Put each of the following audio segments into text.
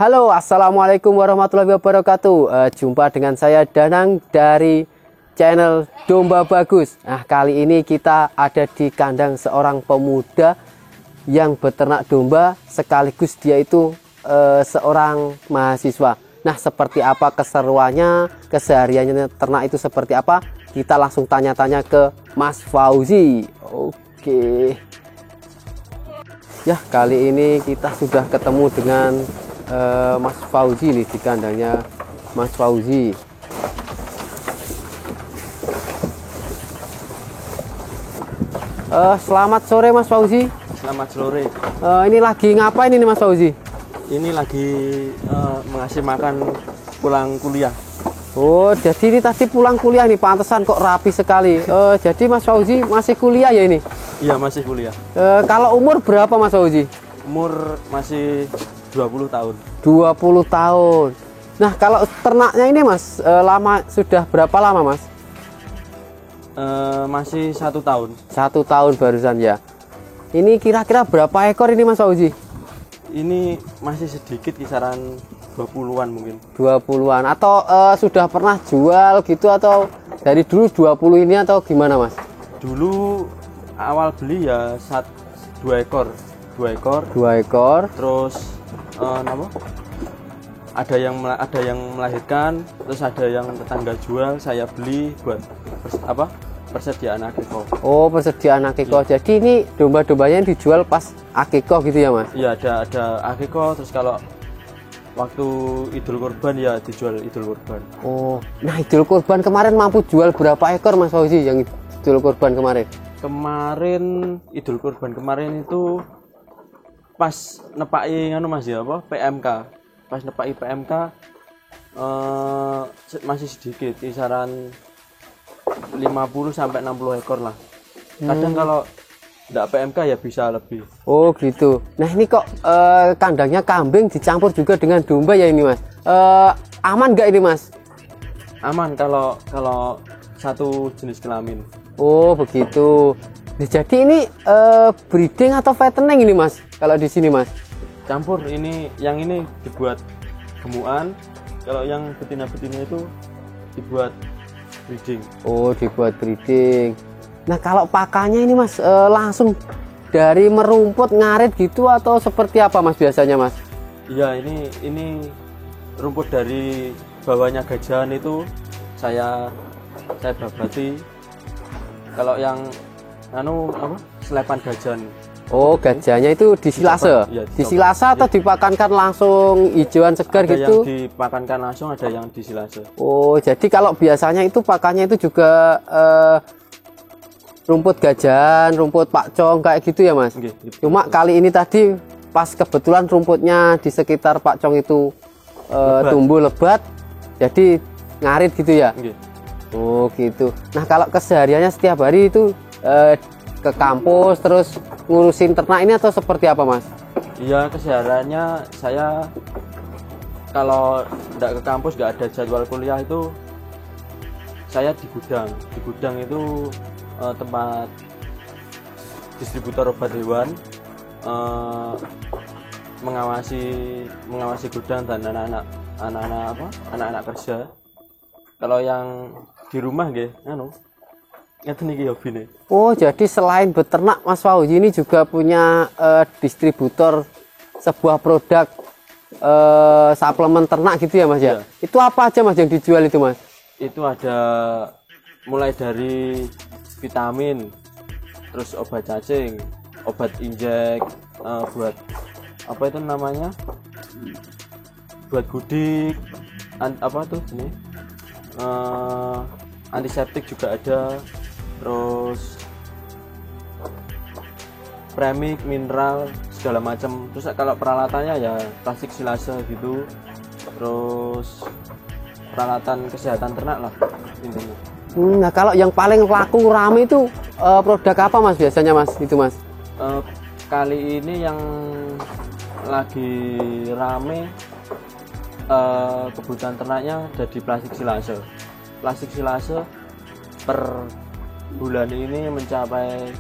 Halo, assalamualaikum warahmatullahi wabarakatuh. Jumpa dengan saya Danang dari channel Domba Bagus. Nah, kali ini kita ada di kandang seorang pemuda yang beternak domba sekaligus dia itu seorang mahasiswa. Nah, seperti apa keseruannya, kesehariannya ternak itu seperti apa? Kita langsung tanya-tanya ke Mas Fauzi. Oke. Ya, kali ini kita sudah ketemu dengan Mas Fauzi nih di kandangnya Mas Fauzi. Selamat sore Mas Fauzi. Selamat sore. Ini lagi ngapain ini Mas Fauzi? Ini lagi mengasih makan pulang kuliah. Oh, jadi ini tadi pulang kuliah nih, pantesan kok rapi sekali. Jadi Mas Fauzi masih kuliah ya ini? Iya, masih kuliah. Kalau umur berapa Mas Fauzi? Umur masih 20 tahun. 20 tahun. Nah, kalau ternaknya ini Mas, sudah berapa lama Mas? Masih 1 tahun. 1 tahun barusan ya. Ini kira-kira berapa ekor ini Mas Fauzi? Ini masih sedikit, kisaran 20-an mungkin. 20-an atau sudah pernah jual gitu, atau dari dulu 20 ini atau gimana Mas? Dulu awal beli ya 2 ekor. 2 ekor. 2 ekor. Terus ada yang melahirkan, terus ada yang tetangga jual, saya beli buat persediaan akikoh. Oh, persediaan akikoh. Ya. Jadi ini domba-dombanya dijual pas akikoh gitu ya Mas? Iya, ada akikoh, terus kalau waktu Idul Kurban ya dijual Idul Kurban. Oh, nah Idul Kurban kemarin mampu jual berapa ekor Mas Fauzi yang Idul Kurban kemarin? Kemarin Idul Kurban kemarin itu pas nepaki Mas ya PMK. Pas nepaki PMK masih sedikit, kisaran 50 sampai 60 ekor lah. Kadang kalau enggak PMK ya bisa lebih. Oh, gitu. Nah, ini kok kandangnya kambing dicampur juga dengan domba ya ini Mas? Aman nggak ini Mas? Aman kalau satu jenis kelamin. Oh, begitu. Nah, jadi ini breeding atau fattening ini Mas? Kalau di sini Mas? Campur, yang ini dibuat gemukan, kalau yang betina-betina itu dibuat breeding. Oh, dibuat breeding. Nah, kalau pakannya ini Mas langsung dari merumput ngarit gitu atau seperti apa Mas biasanya Mas? Iya, ini rumput dari bawahnya gajahan itu saya babati. Kalau yang selepan gajahan. Oh, gajahnya itu disilase? Ya, disilase atau dipakankan langsung hijauan segar ada gitu? Yang dipakankan langsung, ada yang disilase. Oh, jadi kalau biasanya itu pakannya itu juga rumput gajahan, rumput pakcong kayak gitu ya Mas? Oke, gitu. Cuma kali ini tadi pas kebetulan rumputnya di sekitar pakcong itu tumbuh lebat, jadi ngarit gitu ya? Oke. Oh gitu. Nah, kalau kesehariannya setiap hari itu ke kampus terus ngurusin ternak ini atau seperti apa Mas? Iya, kesehariannya saya kalau tidak ke kampus, nggak ada jadwal kuliah itu saya di gudang. Di gudang itu tempat distributor obat hewan, mengawasi gudang dan anak-anak kerja. Kalau yang di rumah hobi. Oh, jadi selain beternak Mas Fauzi ini juga punya distributor sebuah produk suplemen ternak gitu ya Mas ya? Itu apa aja Mas yang dijual itu Mas? Itu ada mulai dari vitamin, terus obat cacing, obat injek, buat buat gudik, antiseptik juga ada, terus premik, mineral, segala macam. Terus kalau peralatannya ya plastik silase gitu, terus peralatan kesehatan ternak lah intinya. Nah, kalau yang paling laku rame itu produk apa Mas biasanya Mas itu Mas? Kali ini yang lagi rame kebutuhan ternaknya jadi plastik silase. Plastik silase per bulan ini mencapai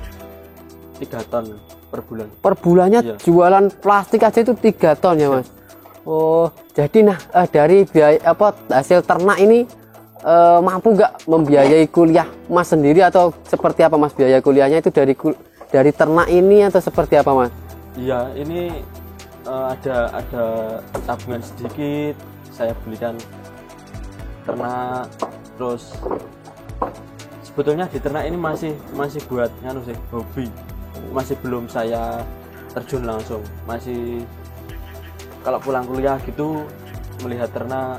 3 ton per bulan. Per bulannya Iya. jualan plastik aja itu 3 ton ya Mas? Oh, jadi nah dari biaya apa hasil ternak ini mampu nggak membiayai kuliah Mas sendiri atau seperti apa Mas, biaya kuliahnya itu dari ternak ini atau seperti apa Mas? Iya, ini ada tabungan sedikit, saya belikan ternak, terus sebetulnya di ternak ini masih buat nganu sih, hobi, masih belum saya terjun langsung, masih kalau pulang kuliah gitu melihat ternak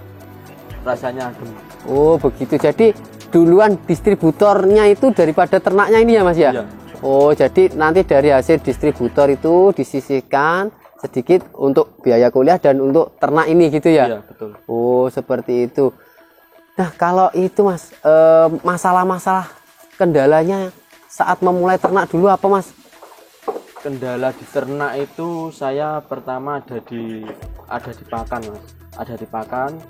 rasanya adem. Oh begitu, jadi duluan distributornya itu daripada ternaknya ini ya Mas ya? Iya. Oh jadi nanti dari hasil distributor itu disisihkan sedikit untuk biaya kuliah dan untuk ternak ini gitu ya? Iya betul. Oh seperti itu. Nah kalau itu Mas, masalah-masalah kendalanya saat memulai ternak dulu apa Mas? Kendala di ternak itu saya pertama ada di pakan Mas, ada di pakan.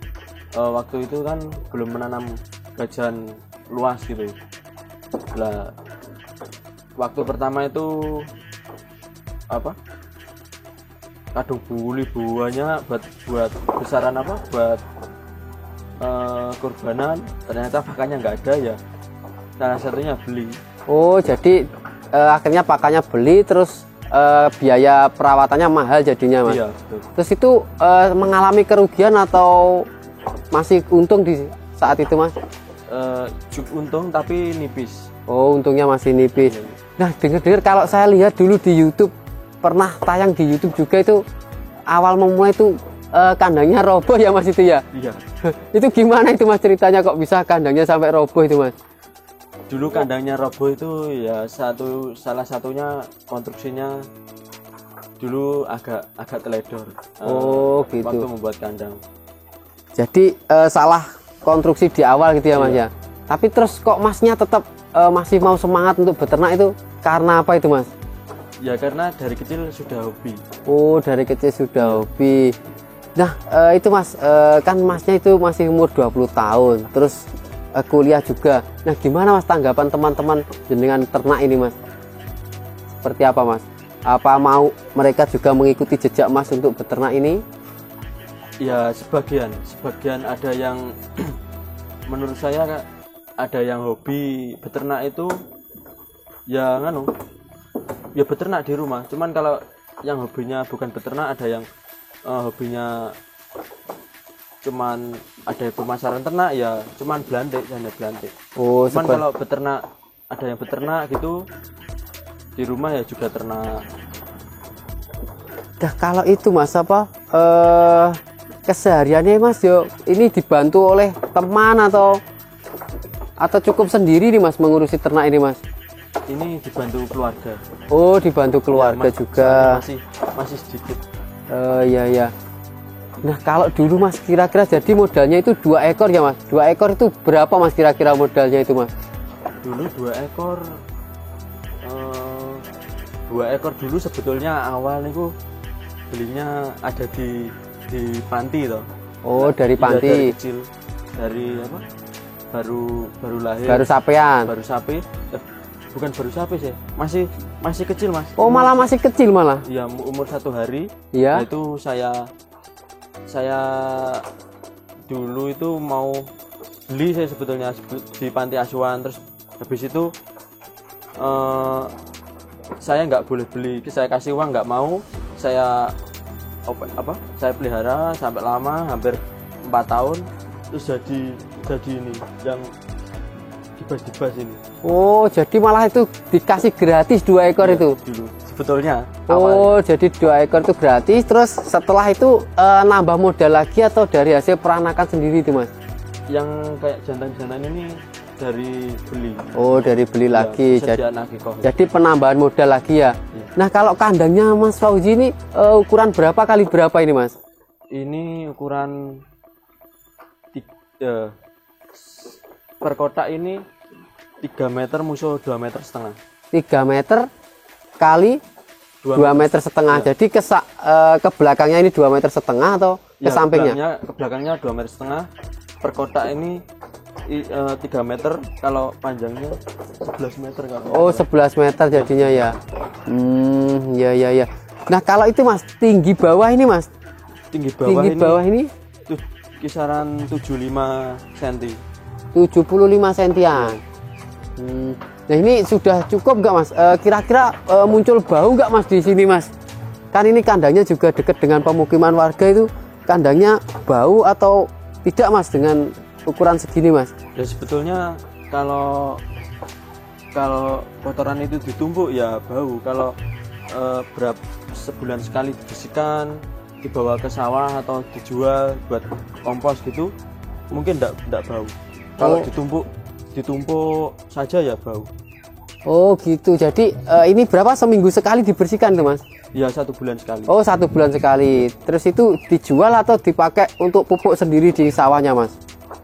Waktu itu kan belum menanam gajan luas gitu. Lah waktu pertama itu apa? Kadung buli buahnya buat besaran apa? Buat kurbanan, ternyata pakannya nggak ada ya. Salah satunya beli. Oh jadi akhirnya pakannya beli, terus biaya perawatannya mahal jadinya Mas. Iya, betul. Terus itu mengalami kerugian atau masih untung di saat itu Mas? Untung tapi nipis. Oh untungnya masih nipis. Iya. Nah dengar-dengar kalau saya lihat dulu di YouTube, pernah tayang di YouTube juga itu awal memulai itu kandangnya roboh ya Mas itu ya? Iya. Itu gimana itu Mas ceritanya kok bisa kandangnya sampai roboh itu Mas? Dulu kandangnya roboh itu ya salah satunya konstruksinya dulu agak teledor. Oh gitu. Waktu membuat kandang. Jadi salah konstruksi di awal gitu ya Mas Iya. ya. Tapi terus kok Masnya tetap masih mau semangat untuk beternak itu karena apa itu Mas? Ya karena dari kecil sudah hobi. Oh dari kecil sudah hobi. Nah itu Mas, kan Masnya itu masih umur 20 tahun, terus kuliah juga. Nah gimana Mas tanggapan teman-teman jenengan ternak ini Mas? Seperti apa Mas? Apa mau mereka juga mengikuti jejak Mas untuk beternak ini? Ya sebagian ada yang menurut saya ada yang hobi beternak itu ya nganu ya beternak di rumah. Cuman kalau yang hobinya bukan beternak, ada yang hobinya cuman ada pemasaran ternak ya cuman belantik, hanya belantik. Oh Cuman kalau beternak, ada yang beternak gitu di rumah ya juga ternak. Nah kalau itu Mas apa kesehariannya Mas yo ini dibantu oleh teman atau cukup sendiri nih Mas mengurusi ternak ini Mas? Ini dibantu keluarga. Oh dibantu keluarga Ya, juga. masih sedikit. Iya ya. Nah kalau dulu Mas kira-kira jadi modalnya itu 2 ekor ya Mas? 2 ekor itu berapa Mas kira-kira modalnya itu Mas? Dulu 2 ekor 2 ekor dulu sebetulnya awal itu belinya ada di panti toh. Oh dari Iya, panti. dari kecil, dari apa, baru lahir, Baru sapean. baru sapi, bukan baru sapi sih, masih kecil Mas. Oh malah masih kecil malah. Ya umur 1 hari. Iya. Nah, itu saya dulu itu mau beli saya sebetulnya di panti asuhan, terus habis itu saya nggak boleh beli, saya kasih uang nggak mau, saya saya pelihara sampai lama, hampir 4 tahun, terus jadi ini yang dibas-dibas ini. Oh jadi malah itu dikasih gratis 2 ekor Ya, itu? dulu sebetulnya Oh awalnya. jadi 2 ekor itu gratis, terus setelah itu nambah modal lagi atau dari hasil peranakan sendiri itu Mas? Yang kayak jantan-jantan ini dari beli. Oh dari beli Ya, lagi. persediaan akikoh. Jadi penambahan modal lagi ya. Iya. Nah kalau kandangnya Mas Fauzi ini ukuran berapa kali berapa ini Mas? Ini ukuran per kotak ini 3 meter musuh 2,5 meter. 3 meter kali 2 meter setengah. Ya. Jadi ke belakangnya ini 2,5 meter atau ke Ya, sampingnya? ke belakangnya 2,5 meter. Per kotak ini 3 meter, kalau panjangnya 11 meter kalau. Oh 11 meter jadinya ya. Ya. Nah kalau itu Mas tinggi bawah ini Mas tinggi bawah tinggi ini bawah ini kisaran 75 cm. 75 sentian. Nah ini sudah cukup nggak Mas? Kira-kira muncul bau nggak Mas di sini Mas? Kan ini kandangnya juga dekat dengan pemukiman warga, itu kandangnya bau atau tidak Mas dengan ukuran segini Mas? Ya sebetulnya kalau kotoran itu ditumpuk ya bau. Kalau sebulan sekali dibersihkan, dibawa ke sawah atau dijual buat kompos gitu, mungkin enggak bau. Kalau ditumpuk saja ya bau. Oh gitu. Jadi ini berapa, seminggu sekali dibersihkan tuh Mas? Ya 1 bulan sekali. Oh 1 bulan sekali. Terus itu dijual atau dipakai untuk pupuk sendiri di sawahnya Mas?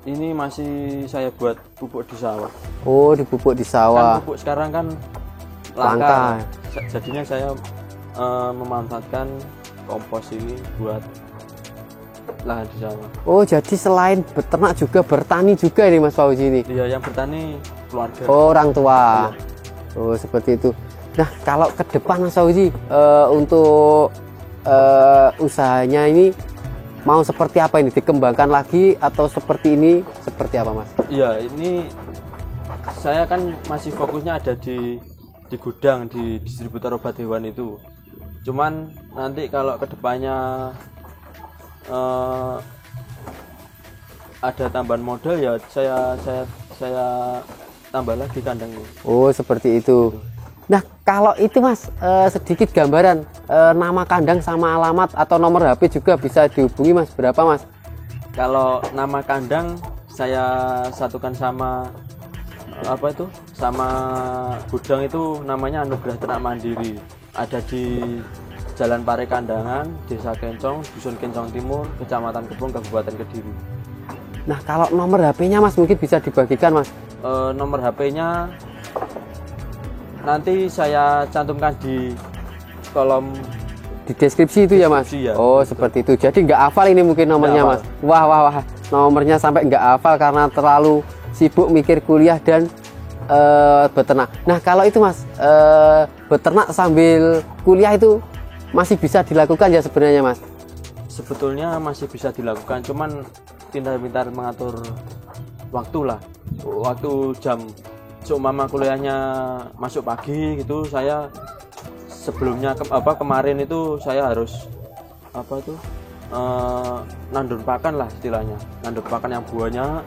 Ini masih saya buat pupuk di sawah. Oh dipupuk di sawah. Kan pupuk sekarang kan Langka. Jadinya saya memanfaatkan kompos ini buat lahan di sawah. Oh jadi selain beternak juga bertani juga ini Mas Fauzi ini? Iya, yang bertani keluarga. Oh orang tua. Iya. Oh seperti itu. Nah kalau ke depan Mas Fauzi, untuk usahanya ini mau seperti apa ini? Dikembangkan lagi atau seperti ini? Seperti apa Mas? Iya, ini saya kan masih fokusnya ada di gudang, di distributor obat hewan itu. Cuman nanti kalau kedepannya ada tambahan modal ya saya tambah lagi kandangnya. Oh seperti itu. Nah kalau itu Mas, sedikit gambaran nama kandang sama alamat atau nomor HP juga bisa dihubungi Mas. Berapa Mas? Kalau nama kandang saya satukan sama sama gudang itu namanya Anugerah Ternak Mandiri. Ada di Jalan Pare Kandangan, Desa Kencong, Dusun Kencong Timur, Kecamatan Kepung, Kabupaten Kediri. Nah kalau nomor HP-nya Mas mungkin bisa dibagikan Mas. Nomor HP-nya nanti saya cantumkan di kolom Di deskripsi itu ya Mas? Ya, oh betul. Seperti itu. Jadi nggak hafal ini mungkin nomornya Mas? Wah. Nomornya sampai nggak hafal karena terlalu sibuk mikir kuliah dan beternak. Nah kalau itu Mas, beternak sambil kuliah itu masih bisa dilakukan ya sebenarnya Mas? Sebetulnya masih bisa dilakukan, cuman pintar-pintar mengatur waktu lah. Waktu jam seumpama kuliahnya masuk pagi gitu, saya sebelumnya kemarin itu saya harus nandur pakan lah istilahnya, nandur pakan yang buahnya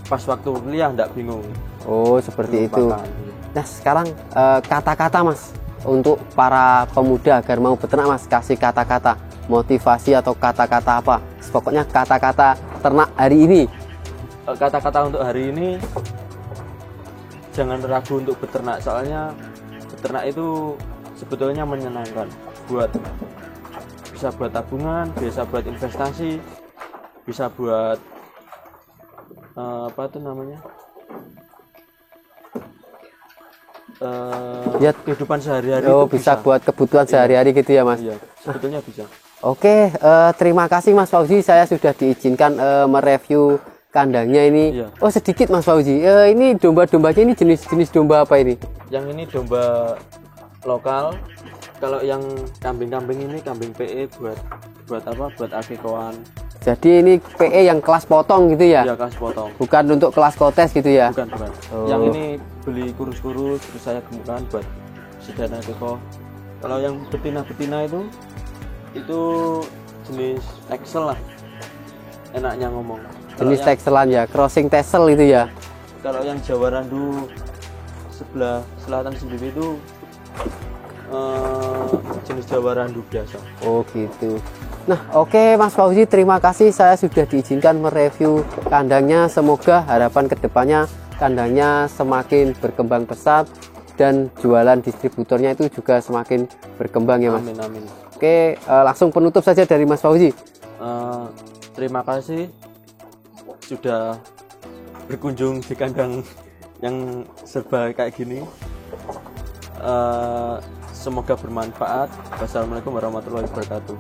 pas waktu kuliah ndak bingung. Oh seperti itu. Pakan. Nah sekarang kata-kata Mas untuk para pemuda agar mau beternak Mas, kasih kata-kata motivasi atau kata-kata apa, pokoknya kata-kata ternak hari ini. Kata-kata untuk hari ini, jangan ragu untuk beternak, soalnya beternak itu sebetulnya menyenangkan, bisa buat tabungan, bisa buat investasi, bisa buat ya, kehidupan sehari-hari. Oh bisa buat kebutuhan sehari-hari gitu ya Mas? Iya, sebetulnya bisa. Oke, terima kasih Mas Fauzi, saya sudah diizinkan mereview kandangnya ini. Iya. Oh sedikit Mas Fauzi, ini domba-dombanya ini jenis-jenis domba apa ini? Yang ini domba lokal. Kalau yang kambing-kambing ini kambing PE buat akikoan. Jadi ini PE yang kelas potong gitu ya? Iya, kelas potong. Bukan untuk kelas kotes gitu ya? Bukan. Oh. Yang ini beli kurus-kurus terus saya gemukkan buat sedana akiko. Kalau yang betina-betina itu jenis Texel lah. Enaknya ngomong. Jenis Texelan ya, crossing Texel itu ya? Kalau yang Jawa Randu sebelah selatan sendiri itu jenis Jawa Randu biasa. Oh gitu. Nah oke Mas Fauzi, terima kasih, saya sudah diizinkan mereview kandangnya. Semoga harapan kedepannya kandangnya semakin berkembang pesat dan jualan distributornya itu juga semakin berkembang ya Mas. Amin. Oke, langsung penutup saja dari Mas Fauzi. Terima kasih sudah berkunjung di kandang yang serba kayak gini. Semoga bermanfaat. Wassalamualaikum warahmatullahi wabarakatuh.